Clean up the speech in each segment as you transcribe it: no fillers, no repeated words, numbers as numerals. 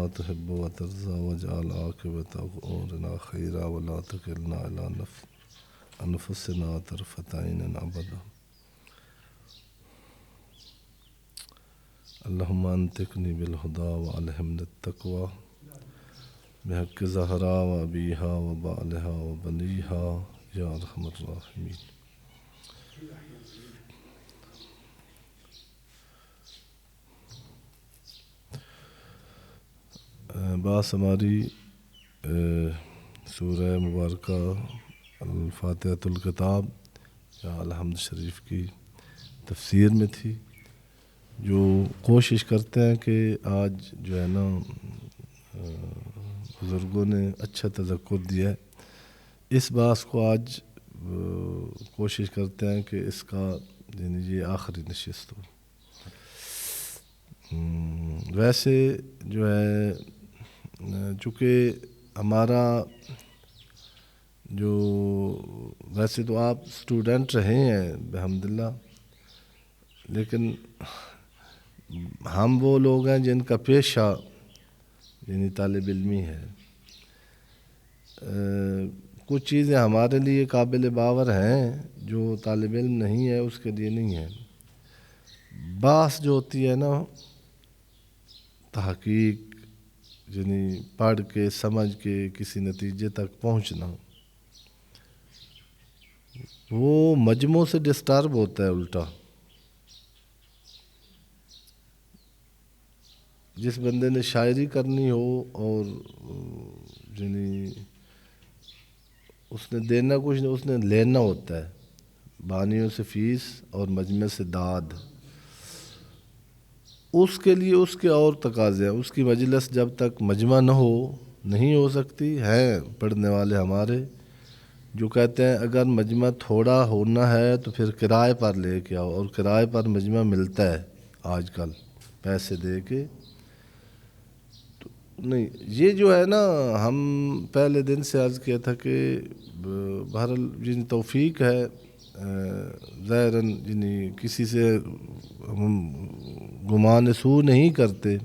ما تحب وترضى واجعل عاقبة أمورنا خيرا ولا تكلنا إلى أنفسنا طرفة عين أبدا. اللهم أنطقني بالهدى وألهمني التقوى بحق زهراء وأبيها وبعلها وبنيها يا أرحم الراحمين. باس ہماری سورہ مبارکہ الفاتحۃ الکتاب یا الحمد شریف کی تفسیر میں تھی، جو کوشش کرتے ہیں کہ آج جو ہے نا بزرگوں نے اچھا تذکر دیا ہے، اس باس کو آج کوشش کرتے ہیں کہ اس کا یعنی یہ آخری نشست ہو۔ ویسے جو ہے چونکہ ہمارا جو ویسے تو آپ اسٹوڈنٹ رہے ہیں الحمدللہ، لیکن ہم وہ لوگ ہیں جن کا پیشہ یعنی طالب علمی ہے۔ کچھ چیزیں ہمارے لیے قابل باور ہیں جو طالب علم نہیں ہے اس کے لیے نہیں ہے۔ بحث جو ہوتی ہے نا، تحقیق یعنی پڑھ کے سمجھ کے کسی نتیجے تک پہنچنا، وہ مجموع سے ڈسٹرب ہوتا ہے الٹا۔ جس بندے نے شاعری کرنی ہو اور یعنی اس نے دینا کچھ نہیں، اس نے لینا ہوتا ہے، بانیوں سے فیس اور مجمع سے داد۔ اس کے لیے اس کے اور تقاضے ہیں، اس کی مجلس جب تک مجمع نہ ہو نہیں ہو سکتی۔ ہیں پڑھنے والے ہمارے جو کہتے ہیں اگر مجمع تھوڑا ہونا ہے تو پھر کرائے پر لے کے آؤ، اور کرائے پر مجمع ملتا ہے آج کل پیسے دے کے۔ تو نہیں، یہ جو ہے نا، ہم پہلے دن سے عرض کیا تھا کہ بہرحال جن توفیق ہے ظاہراً یعنی کسی سے ہم گمان سو نہیں کرتے۔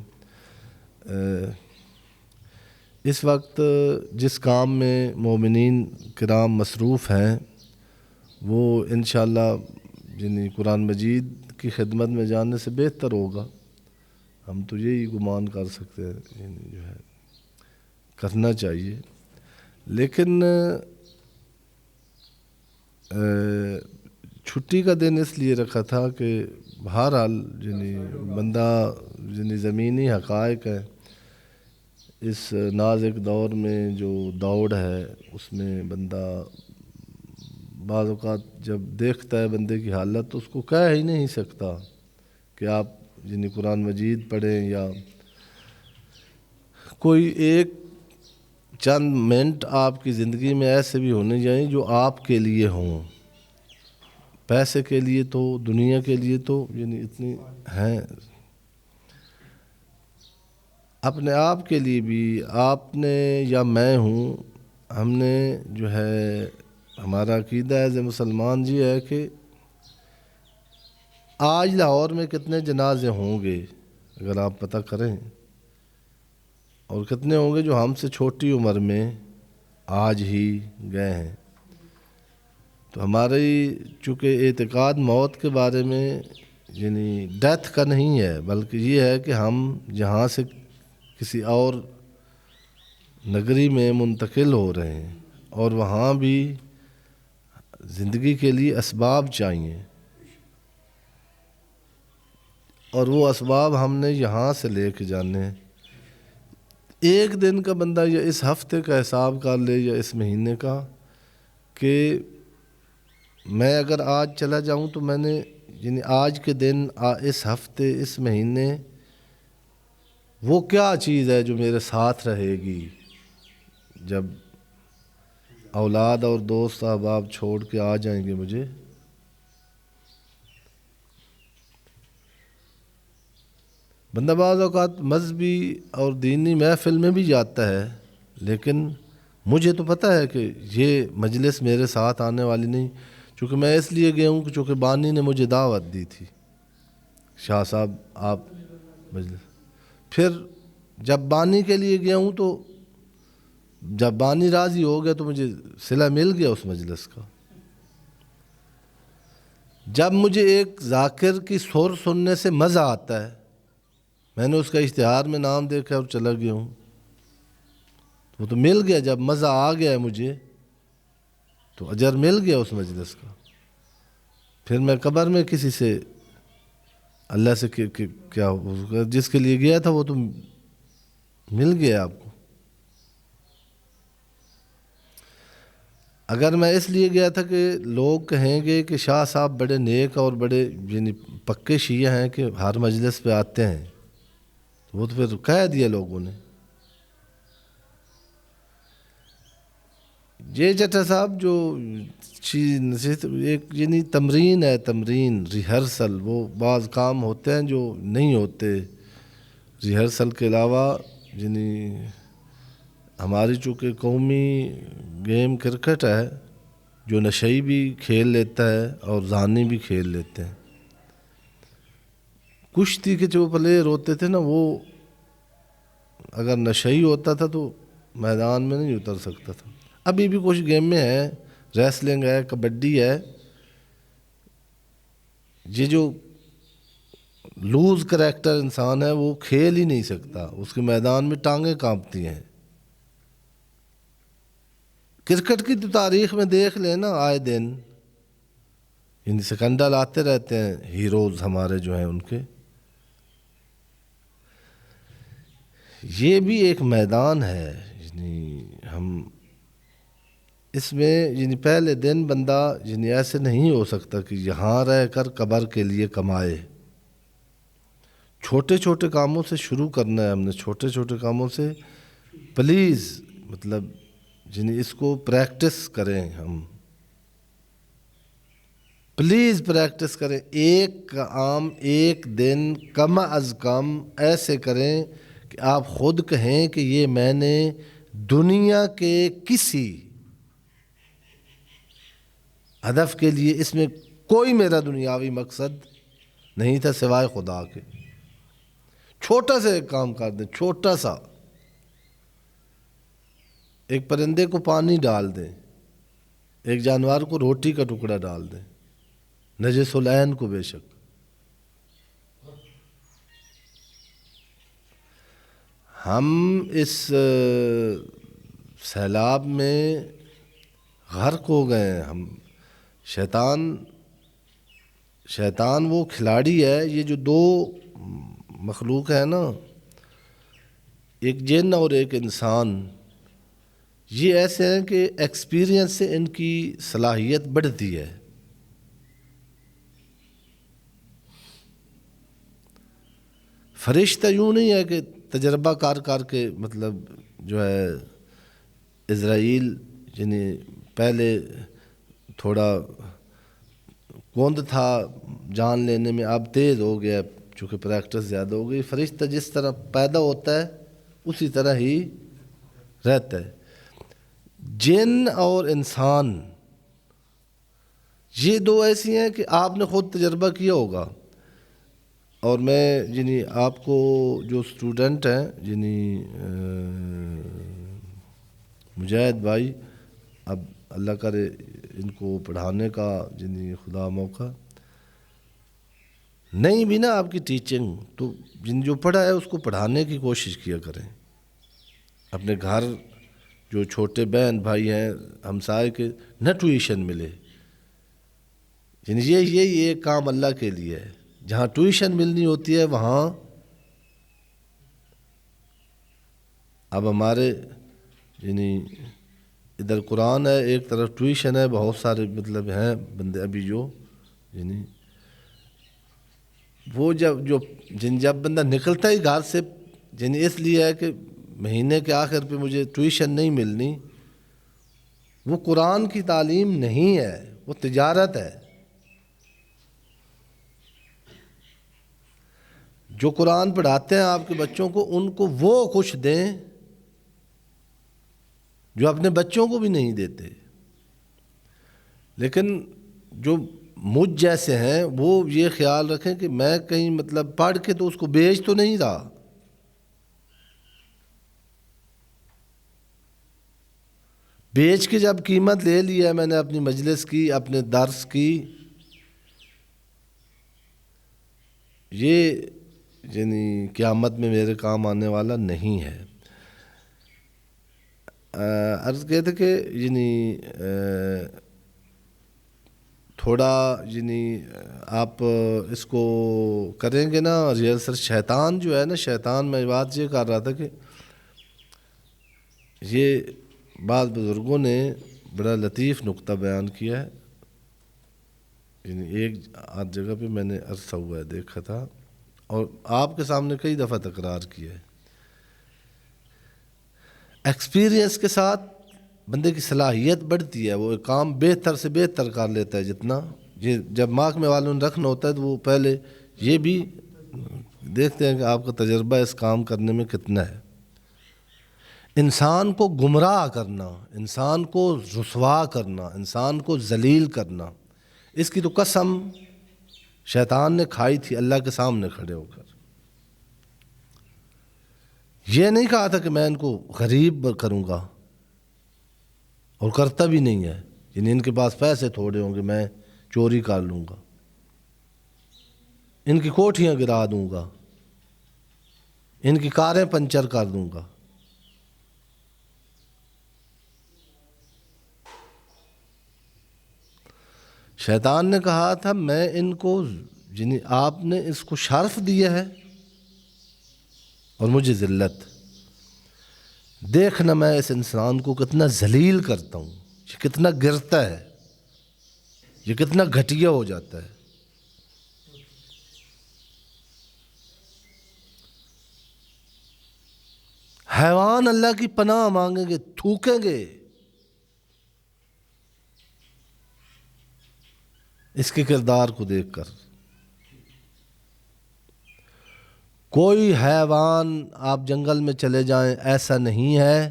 اس وقت جس کام میں مومنین کرام مصروف ہیں وہ انشاءاللہ یعنی قرآن مجید کی خدمت میں جانے سے بہتر ہوگا، ہم تو یہی گمان کر سکتے ہیں، یعنی جو ہے کرنا چاہیے۔ لیکن چھٹی کا دن اس لیے رکھا تھا کہ بہرحال یعنی بندہ یعنی زمینی حقائق ہے، اس نازک دور میں جو دوڑ ہے اس میں بندہ بعض اوقات جب دیکھتا ہے بندے کی حالت تو اس کو کہہ ہی نہیں سکتا کہ آپ یعنی قرآن مجید پڑھیں، یا کوئی ایک چند منٹ آپ کی زندگی میں ایسے بھی ہونے چاہیے جو آپ کے لیے ہوں۔ پیسے کے لیے تو دنیا کے لیے تو یعنی اتنی ہیں، اپنے آپ کے لیے بھی آپ نے یا میں ہوں، ہم نے جو ہے ہمارا عقیدہ ایز اے مسلمان یہ ہے کہ آج لاہور میں کتنے جنازے ہوں گے اگر آپ پتہ کریں، اور کتنے ہوں گے جو ہم سے چھوٹی عمر میں آج ہی گئے ہیں۔ تو ہماری چونکہ اعتقاد موت کے بارے میں یعنی ڈیتھ کا نہیں ہے، بلکہ یہ ہے کہ ہم جہاں سے کسی اور نگری میں منتقل ہو رہے ہیں، اور وہاں بھی زندگی کے لیے اسباب چاہیے، اور وہ اسباب ہم نے یہاں سے لے کے جانے ہیں۔ ایک دن کا بندہ یا اس ہفتے کا حساب کر لے یا اس مہینے کا، کہ میں اگر آج چلا جاؤں تو میں نے یعنی آج کے دن اس ہفتے اس مہینے وہ کیا چیز ہے جو میرے ساتھ رہے گی جب اولاد اور دوست احباب چھوڑ کے آ جائیں گے مجھے۔ بندہ بعض اوقات مذہبی اور دینی محفل میں بھی جاتا ہے، لیکن مجھے تو پتہ ہے کہ یہ مجلس میرے ساتھ آنے والی نہیں، چونکہ میں اس لیے گیا ہوں کہ چونکہ بانی نے مجھے دعوت دی تھی، شاہ صاحب آپ مجلس، پھر جب بانی کے لیے گیا ہوں تو جب بانی راضی ہو گیا تو مجھے صلہ مل گیا اس مجلس کا. جب مجھے ایک ذاکر کی سر سننے سے مزہ آتا ہے، میں نے اس کا اشتہار میں نام دیکھا اور چلا گیا ہوں، وہ تو مل گیا. جب مزہ آ گیا ہے مجھے تو اجر مل گیا اس مجلس کا. پھر میں قبر میں کسی سے اللہ سے کیا جس کے لیے گیا تھا وہ تو مل گیا آپ کو. اگر میں اس لیے گیا تھا کہ لوگ کہیں گے کہ شاہ صاحب بڑے نیک اور بڑے یعنی پکے شیعہ ہیں کہ ہر مجلس پہ آتے ہیں، تو وہ تو پھر کہہ دیا لوگوں نے. یہ جٹا صاحب جو چیز ایک یعنی تمرین ہے، تمرین ریہرسل، وہ بعض کام ہوتے ہیں جو نہیں ہوتے ریہرسل کے علاوہ. یعنی ہماری چونکہ قومی گیم کرکٹ ہے، جو نشئی بھی کھیل لیتا ہے اور ذہانی بھی کھیل لیتے ہیں. کشتی کے جو پلیئر ہوتے تھے نا، وہ اگر نشئی ہوتا تھا تو میدان میں نہیں اتر سکتا تھا. ابھی بھی کچھ گیم میں ہے، ریسلنگ ہے، کبڈی ہے، یہ جو لوز کریکٹر انسان ہے وہ کھیل ہی نہیں سکتا، اس کے میدان میں ٹانگیں کانپتی ہیں. کرکٹ کی تو تاریخ میں دیکھ لیں نا، آئے دن یعنی سکنڈل آتے رہتے ہیں ہیروز ہمارے جو ہیں ان کے. یہ بھی ایک میدان ہے. یعنی ہم اس میں یعنی پہلے دن بندہ یعنی ایسے نہیں ہو سکتا کہ یہاں رہ کر قبر کے لیے کمائے. چھوٹے چھوٹے کاموں سے شروع کرنا ہے ہم نے، چھوٹے چھوٹے کاموں سے پلیز. مطلب یعنی اس کو پریکٹس کریں، ہم پلیز پریکٹس کریں. ایک کام ایک دن کم از کم ایسے کریں کہ آپ خود کہیں کہ یہ میں نے دنیا کے کسی ہدف کے لیے، اس میں کوئی میرا دنیاوی مقصد نہیں تھا سوائے خدا کے. چھوٹا سا ایک کام کر دیں، چھوٹا سا. ایک پرندے کو پانی ڈال دیں، ایک جانور کو روٹی کا ٹکڑا ڈال دیں، نجس العین کو بے شک. ہم اس سیلاب میں غرق ہو گئے ہیں. ہم شیطان وہ کھلاڑی ہے. یہ جو دو مخلوق ہے نا، ایک جن اور ایک انسان، یہ ایسے ہیں کہ ایکسپیرینس سے ان کی صلاحیت بڑھتی ہے. فرشتہ یوں نہیں ہے کہ تجربہ کر کے مطلب جو ہے اسرائیل یعنی پہلے تھوڑا کوند تھا جان لینے میں، اب تیز ہو گیا چونکہ پریکٹس زیادہ ہو گئی. فرشتہ جس طرح پیدا ہوتا ہے اسی طرح ہی رہتا ہے. جن اور انسان یہ دو ایسی ہیں کہ آپ نے خود تجربہ کیا ہوگا. اور میں یعنی آپ کو جو اسٹوڈنٹ ہیں یعنی مجاہد بھائی، اب اللہ کرے ان کو پڑھانے کا یعنی خدا موقع نہیں بھی نا آپ کی ٹیچنگ، تو جن جو پڑھا ہے اس کو پڑھانے کی کوشش کیا کریں. اپنے گھر جو چھوٹے بہن بھائی ہیں ہمسائے کے، نہ ٹیوشن ملے. یعنی یہ کام اللہ کے لیے ہے. جہاں ٹیوشن ملنی ہوتی ہے وہاں اب ہمارے یعنی ادھر قرآن ہے، ایک طرف ٹیوشن ہے. بہت سارے مطلب ہیں بندے ابھی جو یعنی وہ جب بندہ نکلتا ہی گھر سے یعنی اس لیے ہے کہ مہینے کے آخر پہ مجھے ٹیوشن نہیں ملنی، وہ قرآن کی تعلیم نہیں ہے، وہ تجارت ہے. جو قرآن پڑھاتے ہیں آپ کے بچوں کو، ان کو وہ کچھ دیں جو اپنے بچوں کو بھی نہیں دیتے. لیکن جو مجھ جیسے ہیں وہ یہ خیال رکھیں کہ میں کہیں مطلب پڑھ کے تو اس کو بیچ تو نہیں رہا. بیچ کے جب قیمت لے لی ہے میں نے اپنی مجلس کی، اپنے درس کی، یہ یعنی قیامت میں میرے کام آنے والا نہیں ہے۔ عرض کیا تھا کہ یعنی تھوڑا یعنی آپ اس کو کریں گے نا ریئل شیطان جو ہے نا، شیطان میں بات یہ کر رہا تھا کہ یہ بعض بزرگوں نے بڑا لطیف نقطہ بیان کیا ہے، یعنی ایک آدھ جگہ پہ میں نے عرصہ ہوا ہے دیکھا تھا اور آپ کے سامنے کئی دفعہ تکرار کیا ہے۔ ایکسپیرینس کے ساتھ بندے کی صلاحیت بڑھتی ہے، وہ ایک کام بہتر سے بہتر کر لیتا ہے۔ جتنا یہ جب محکمے والوں نے رکھنا ہوتا ہے تو وہ پہلے یہ بھی دیکھتے ہیں کہ آپ کا تجربہ اس کام کرنے میں کتنا ہے۔ انسان کو گمراہ کرنا، انسان کو رسوا کرنا، انسان کو ذلیل کرنا، اس کی تو قسم شیطان نے کھائی تھی اللہ کے سامنے کھڑے ہو کر۔ یہ نہیں کہا تھا کہ میں ان کو غریب کروں گا، اور کرتا بھی نہیں ہے، یعنی ان کے پاس پیسے تھوڑے ہوں گے میں چوری کر لوں گا، ان کی کوٹھیاں گرا دوں گا، ان کی کاریں پنچر کر دوں گا۔ شیطان نے کہا تھا میں ان کو یعنی آپ نے اس کو شرف دیا ہے اور مجھے ذلت، دیکھنا میں اس انسان کو کتنا ذلیل کرتا ہوں، یہ کتنا گرتا ہے، یہ کتنا گھٹیا ہو جاتا ہے۔ حیوان اللہ کی پناہ مانگیں گے، تھوکیں گے اس کے کردار کو دیکھ کر۔ کوئی حیوان آپ جنگل میں چلے جائیں ایسا نہیں ہے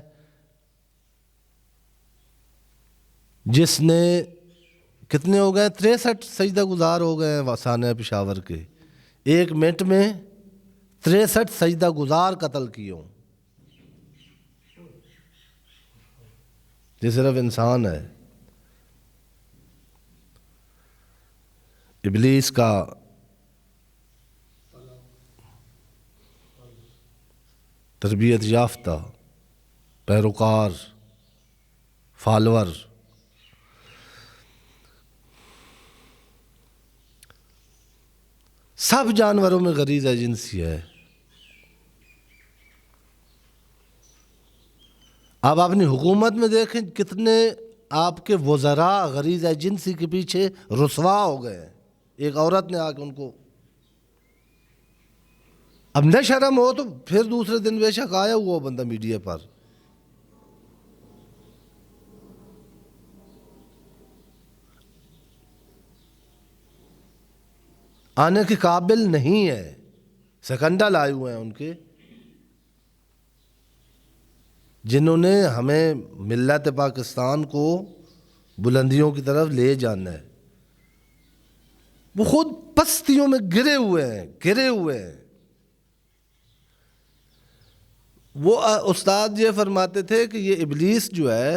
جس نے کتنے ہو گئے 63 سجدہ گزار ہو گئے ہیں سانحہ پشاور کے، 1 منٹ میں 63 سجدہ گزار قتل کیے ہوں۔ یہ صرف انسان ہے۔ ابلیس کا تربیت یافتہ پیروکار، فالور، سب جانوروں میں غریزہ جنسی ہے۔ آپ اپنی حکومت میں دیکھیں کتنے آپ کے وزراء غریزہ جنسی کے پیچھے رسوا ہو گئے ہیں۔ ایک عورت نے آ کے ان کو، اب نہ شرم ہو تو پھر دوسرے دن بے شک آیا ہوا بندہ میڈیا پر، آنے کے قابل نہیں ہے، سکنڈا لائے ہوئے ہیں ان کے، جنہوں نے ہمیں ملت پاکستان کو بلندیوں کی طرف لے جانا ہے۔ وہ خود پستیوں میں گرے ہوئے ہیں۔ وہ استاد یہ فرماتے تھے کہ یہ ابلیس جو ہے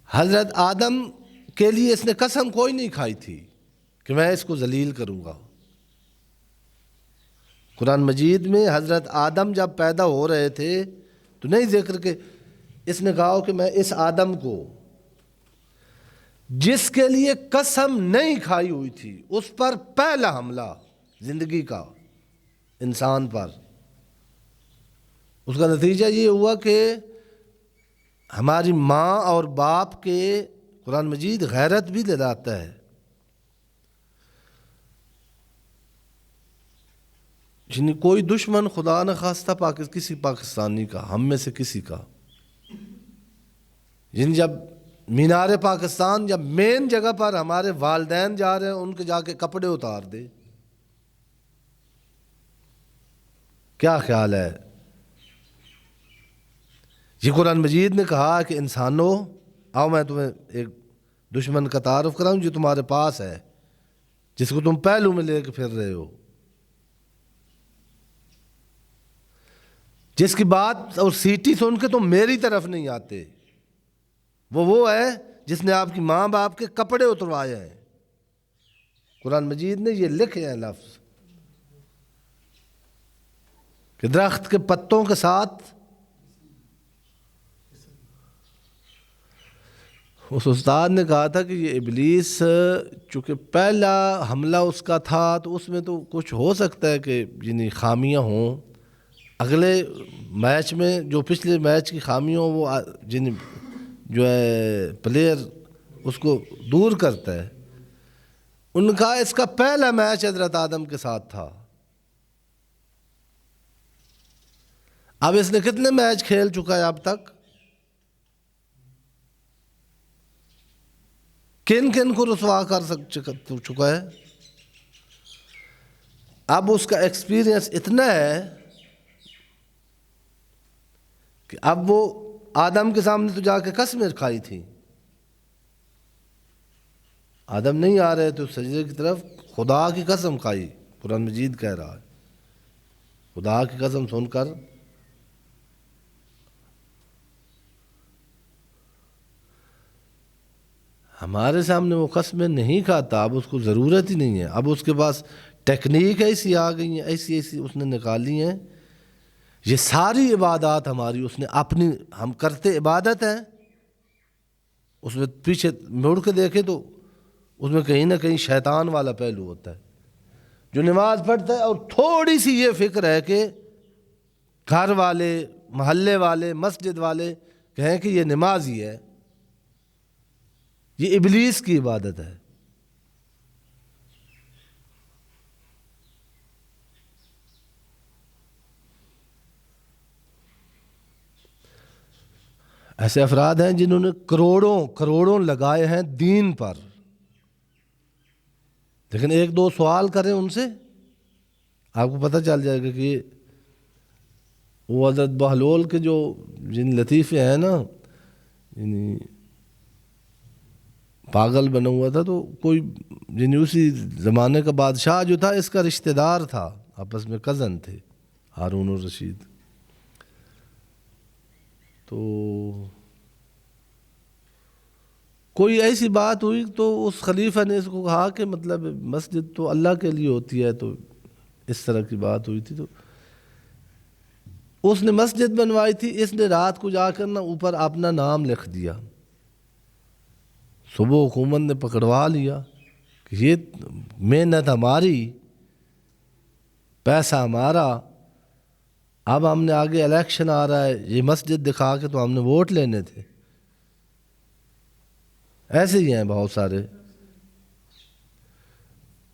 حضرت آدم کے لیے اس نے قسم کوئی نہیں کھائی تھی کہ میں اس کو ذلیل کروں گا۔ قرآن مجید میں حضرت آدم جب پیدا ہو رہے تھے تو نہیں ذکر کہ اس نے کہا کہ میں اس آدم کو جس کے لیے قسم نہیں کھائی ہوئی تھی اس پر پہلا حملہ زندگی کا انسان پر، اس کا نتیجہ یہ ہوا کہ ہماری ماں اور باپ کے قرآن مجید غیرت بھی دلاتا ہے۔ یعنی کوئی دشمن خدا نہ خواستہ کسی پاکستانی کا، ہم میں سے کسی کا، یعنی جب مینار پاکستان جب مین جگہ پر ہمارے والدین جا رہے ہیں ان کے جا کے کپڑے اتار دے، کیا خیال ہے؟ یہ قرآن مجید نے کہا کہ انسانوں آؤ میں تمہیں ایک دشمن کا تعارف کراؤں جو تمہارے پاس ہے، جس کو تم پہلو میں لے کے پھر رہے ہو۔ جس کی بات اور سیٹی سن کے تو میری طرف نہیں آتے، وہ ہے جس نے آپ کی ماں باپ کے کپڑے اتروائے ہیں۔ قرآن مجید نے یہ لکھے ہیں لفظ کہ درخت کے پتوں کے ساتھ اس استاد نے کہا تھا کہ یہ ابلیس چونکہ پہلا حملہ اس کا تھا تو اس میں تو کچھ ہو سکتا ہے کہ یعنی خامیاں ہوں، اگلے میچ میں جو پچھلے میچ کی خامیاں ہوں وہ جن جو ہے پلیئر اس کو دور کرتا ہے۔ ان کا اس کا پہلا میچ حضرت آدم کے ساتھ تھا۔ اب اس نے کتنے میچ کھیل چکا ہے اب تک؟ کن کن کو رسوا کر چکا ہے؟ اب اس کا ایکسپیرینس اتنا ہے کہ اب وہ آدم کے سامنے تو جا کے قسمیں کھائی تھی، آدم نہیں آ رہے تو سجدے کی طرف خدا کی قسم کھائی۔ قرآن مجید کہہ رہا ہے خدا کی قسم سن کر ہمارے سامنے وہ قسمیں نہیں کھاتا، اب اس کو ضرورت ہی نہیں ہے، اب اس کے پاس ٹیکنیک ایسی آ گئی ہیں، ایسی اس نے نکالی ہیں۔ یہ ساری عبادات ہماری اس نے اپنی، ہم کرتے عبادت ہیں، اس میں پیچھے مڑ کے دیکھے تو اس میں کہیں نہ کہیں شیطان والا پہلو ہوتا ہے۔ جو نماز پڑھتا ہے اور تھوڑی سی یہ فکر ہے کہ گھر والے، محلے والے، مسجد والے کہیں کہ یہ نمازی ہے، یہ ابلیس کی عبادت ہے۔ ایسے افراد ہیں جنہوں نے کروڑوں لگائے ہیں دین پر، لیکن ایک دو سوال کریں ان سے آپ کو پتہ چل جائے گا کہ وہ حضرت بہلول کے جو جن لطیفے ہیں نا، یعنی پاگل بنا ہوا تھا تو کوئی یعنی اسی زمانے کا بادشاہ جو تھا اس کا رشتہ دار تھا، آپس میں کزن تھے، ہارون الرشید۔ تو کوئی ایسی بات ہوئی تو اس خلیفہ نے اس کو کہا کہ مطلب مسجد تو اللہ کے لیے ہوتی ہے، تو اس طرح کی بات ہوئی تھی۔ تو اس نے مسجد بنوائی تھی، اس نے رات کو جا کر نا اوپر اپنا نام لکھ دیا، صبح حکومت نے پکڑوا لیا کہ یہ محنت ہماری، پیسہ ہمارا، اب ہم نے آگے الیکشن آ رہا ہے، یہ مسجد دکھا کے تو ہم نے ووٹ لینے تھے۔ ایسے ہی ہیں بہت سارے،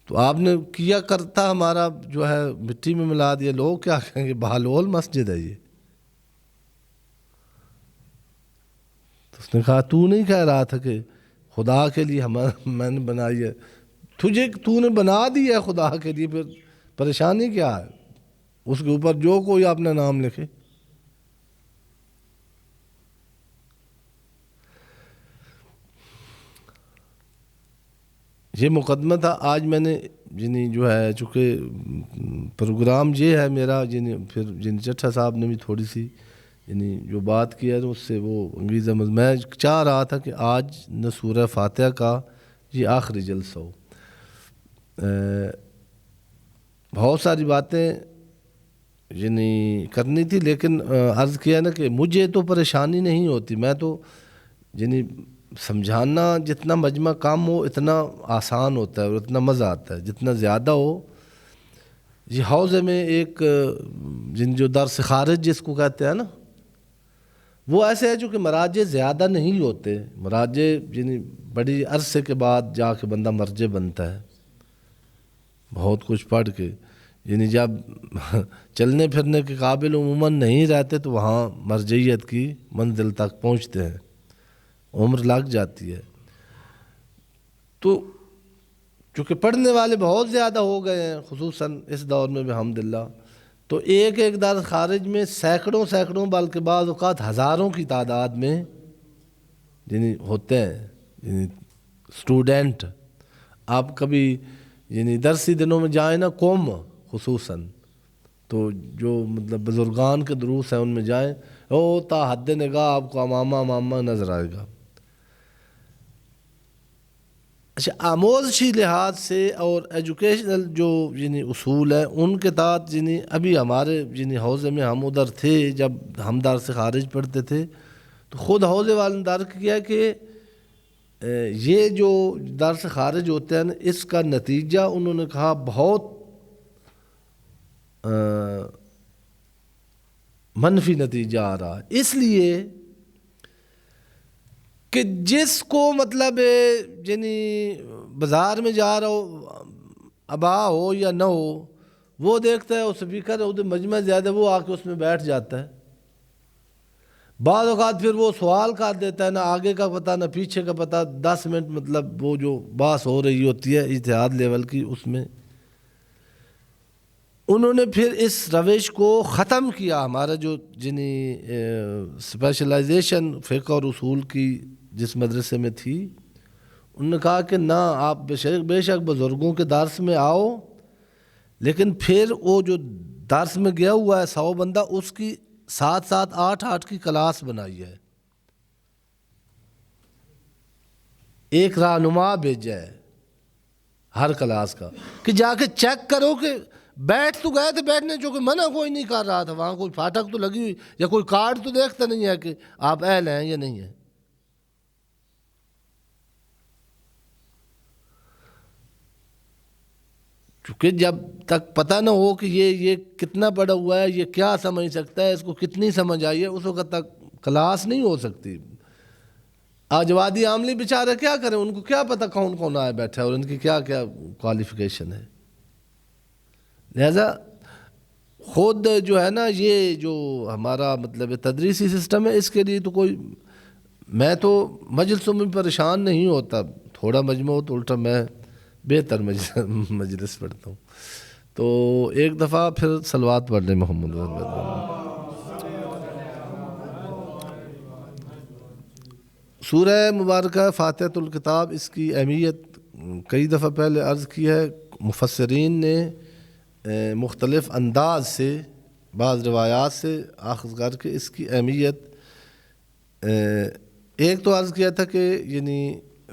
تو آپ نے کیا کرتا ہمارا جو ہے مٹی میں ملا دیا، لوگ کیا کہیں گے بہلول مسجد ہے یہ۔ تو اس نے کہا تو نہیں کہہ رہا تھا کہ خدا کے لیے میں نے بنائی ہے، تو نے بنا دی ہے خدا کے لیے، پھر پریشانی کیا ہے؟ اس کے اوپر جو کوئی اپنا نام لکھے۔ یہ مقدمہ تھا آج میں نے یعنی جو ہے چونکہ پروگرام یہ ہے میرا، یعنی پھر چٹھا صاحب نے بھی تھوڑی سی یعنی جو بات کیا تو اس سے وہ انگیزہ میں چاہ رہا تھا کہ آج نہ سورہ فاتحہ کا یہ آخری جلسہ ہو۔ بہت ساری باتیں یعنی کرنی تھی، لیکن عرض کیا نا کہ مجھے تو پریشانی نہیں ہوتی، میں تو یعنی سمجھانا جتنا مجمع کم ہو اتنا آسان ہوتا ہے اور اتنا مزہ آتا ہے، جتنا زیادہ ہو۔ یہ حوضے میں ایک جو درس خارج جس کو کہتے ہیں نا، وہ ایسے ہے جو کہ مراجع زیادہ نہیں ہوتے، مراجع یعنی بڑی عرصے کے بعد جا کے بندہ مرجع بنتا ہے بہت کچھ پڑھ کے، یعنی جب چلنے پھرنے کے قابل عموماً نہیں رہتے تو وہاں مرجعیت کی منزل تک پہنچتے ہیں، عمر لگ جاتی ہے۔ تو چونکہ پڑھنے والے بہت زیادہ ہو گئے ہیں خصوصاً اس دور میں الحمدللہ، تو ایک درس خارج میں سینکڑوں بلکہ بعض اوقات ہزاروں کی تعداد میں یعنی ہوتے ہیں یعنی اسٹوڈنٹ۔ آپ کبھی یعنی درسی دنوں میں جائیں نا، قوم خصوصاً تو جو مطلب بزرگان کے دروس ہیں ان میں جائیں، او تا حد نگاہ آپ کو امامہ امامہ نظر آئے گا۔ اچھا، آموزشی لحاظ سے اور ایجوکیشنل جو یعنی اصول ہیں ان کے تحت یعنی ابھی ہمارے یعنی حوزے میں ہم ادھر تھے جب ہم دار سے خارج پڑھتے تھے، تو خود حوزے والے نے درک کیا کہ یہ جو دار سے خارج ہوتے ہیں اس کا نتیجہ انہوں نے کہا بہت منفی نتیجہ آ رہا ہے، اس لیے کہ جس کو مطلب یعنی بازار میں جا رہا ہو، ابا ہو یا نہ ہو، وہ دیکھتا ہے وہ اسپیکر ہے ادھر مجمع زیادہ، وہ آ کے اس میں بیٹھ جاتا ہے۔ بعض اوقات پھر وہ سوال کر دیتا ہے، نہ آگے کا پتہ نہ پیچھے کا پتہ، 10 منٹ مطلب وہ جو بحث ہو رہی ہوتی ہے اجتہاد لیول کی، اس میں انہوں نے پھر اس روش کو ختم کیا۔ ہمارا جو یعنی اسپیشلائزیشن فقہ اور اصول کی جس مدرسے میں تھی، انہوں نے کہا کہ نہ، آپ بے شک بزرگوں کے درس میں آؤ، لیکن پھر وہ جو درس میں گیا ہوا ہے 100 بندہ، اس کی 7 8 کی کلاس بنائی ہے، ایک رہنما بھیجا ہے ہر کلاس کا کہ جا کے چیک کرو کہ بیٹھ تو گئے تھے، بیٹھنے جو کہ منع کوئی نہیں کر رہا تھا، وہاں کوئی پھاٹک تو لگی ہوئی یا کوئی کارڈ تو دیکھتا نہیں ہے کہ آپ اہل ہیں یا نہیں ہیں۔ چونکہ جب تک پتہ نہ ہو کہ یہ کتنا پڑھا ہوا ہے، یہ کیا سمجھ سکتا ہے، اس کو کتنی سمجھ آئی ہے، اس وقت تک کلاس نہیں ہو سکتی۔ آج وادی عاملی بیچارے کیا کریں، ان کو کیا پتہ کون کون آئے بیٹھا ہے اور ان کی کیا کیا کوالیفیکیشن ہے۔ لہذا خود جو ہے نا یہ جو ہمارا مطلب تدریسی سسٹم ہے، اس کے لیے تو کوئی، میں تو مجلسوں میں پریشان نہیں ہوتا، تھوڑا مجمع ہو تو الٹا میں بہتر مجلس پڑھتا ہوں۔ تو ایک دفعہ پھر صلوات پڑھ لیں محمد سورہ مبارکہ فاتحۃ الکتاب، اس کی اہمیت کئی دفعہ پہلے عرض کی ہے۔ مفسرین نے مختلف انداز سے بعض روایات سے اخذ کر کے اس کی اہمیت، ایک تو عرض کیا تھا کہ یعنی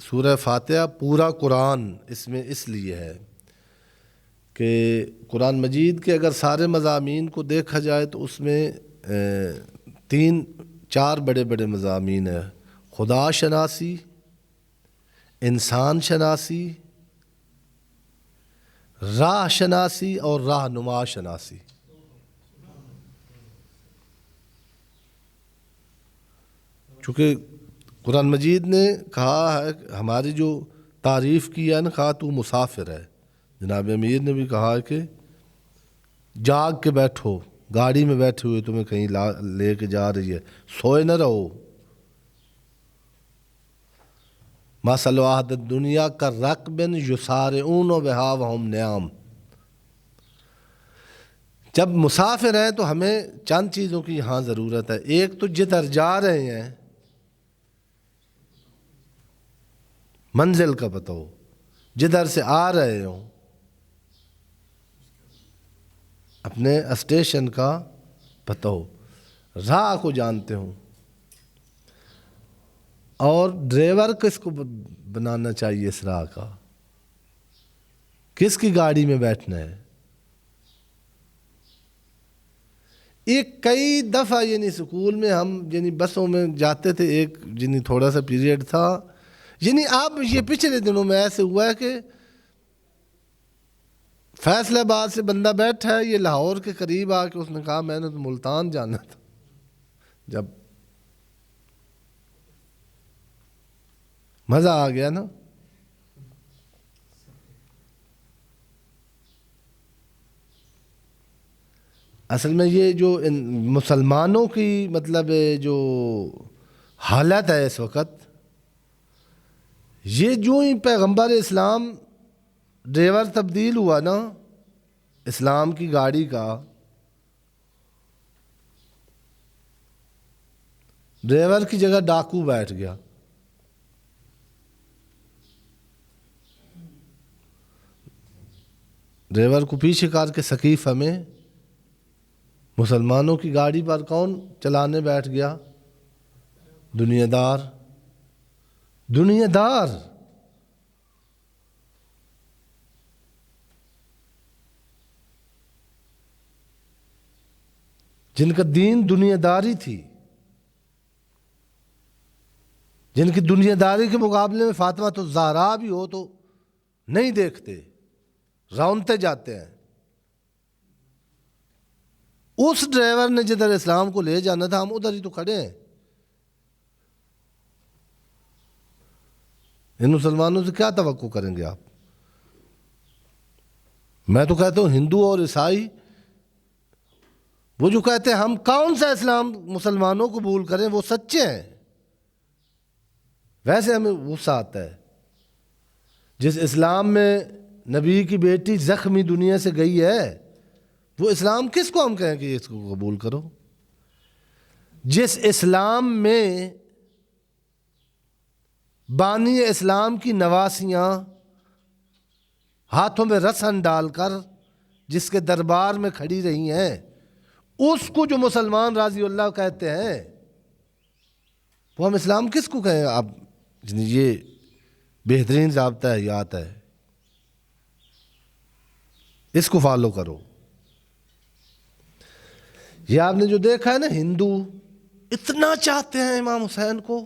سورہ فاتحہ پورا قرآن اس میں اس لیے ہے کہ قرآن مجید کے اگر سارے مضامین کو دیکھا جائے تو اس میں 4 بڑے بڑے مضامین ہیں: خدا شناسی، انسان شناسی، راہ شناسی اور رہنما شناسی۔ چونکہ قرآن مجید نے کہا ہے، ہماری جو تعریف کی ہے نا، کہا تو مسافر ہے۔ جناب امیر نے بھی کہا کہ جاگ کے بیٹھو، گاڑی میں بیٹھے ہوئے تمہیں کہیں لے کے جا رہی ہے، سوئے نہ رہو۔ مثل اہل الدنیا کالرکب یسارعون بہا وہم نیام۔ جب مسافر ہیں تو ہمیں چند چیزوں کی یہاں ضرورت ہے۔ ایک تو جدھر جا رہے ہیں منزل کا پتہ ہو، جدھر سے آ رہے ہوں اپنے اسٹیشن کا پتہ ہو، راہ کو جانتے ہوں، اور ڈرائیور کس کو بنانا چاہیے اس راہ کا، کس کی گاڑی میں بیٹھنا ہے۔ ایک کئی دفعہ یعنی سکول میں ہم یعنی بسوں میں جاتے تھے، ایک یعنی تھوڑا سا پیریڈ تھا، یعنی اب یہ پچھلے دنوں میں ایسے ہوا ہے کہ فیصل آباد سے بندہ بیٹھا ہے، یہ لاہور کے قریب آ کے اس نے کہا میں نے تو ملتان جانا تھا۔ جب مزہ آ گیا نا۔ اصل میں یہ جو مسلمانوں کی مطلب جو حالت ہے اس وقت، یہ جو ہی پیغمبر اسلام ڈرائیور تبدیل ہوا نا اسلام کی گاڑی کا، ڈرائیور کی جگہ ڈاکو بیٹھ گیا۔ ڈرائیور کو پیچھے کر کے ثقیفہ میں مسلمانوں کی گاڑی پر کون چلانے بیٹھ گیا؟ دنیا دار، دنیا دار۔ جن کا دین دنیا داری تھی، جن کی دنیا داری کے مقابلے میں فاطمہ تو زہرا بھی ہو تو نہیں دیکھتے، رونتے جاتے ہیں۔ اس ڈرائیور نے جدھر اسلام کو لے جانا تھا ہم ادھر ہی تو کھڑے ہیں۔ ان مسلمانوں سے کیا توقع کریں گے آپ؟ میں تو کہتا ہوں ہندو اور عیسائی وہ جو کہتے ہیں ہم کون سا اسلام مسلمانوں کو قبول کریں، وہ سچے ہیں۔ ویسے ہمیں غصہ آتا ہے جس اسلام میں نبی کی بیٹی زخمی دنیا سے گئی ہے، وہ اسلام کس کو ہم کہیں کہ اس کو قبول کرو؟ جس اسلام میں بانی اسلام کی نواسیاں ہاتھوں میں رسن ڈال کر جس کے دربار میں کھڑی رہی ہیں، اس کو جو مسلمان رضی اللہ کہتے ہیں، وہ ہم اسلام کس کو کہیں؟ آپ یہ بہترین ضابطہ حیات ہے، اس کو فالو کرو۔ یہ آپ نے جو دیکھا ہے نا، ہندو اتنا چاہتے ہیں امام حسین کو،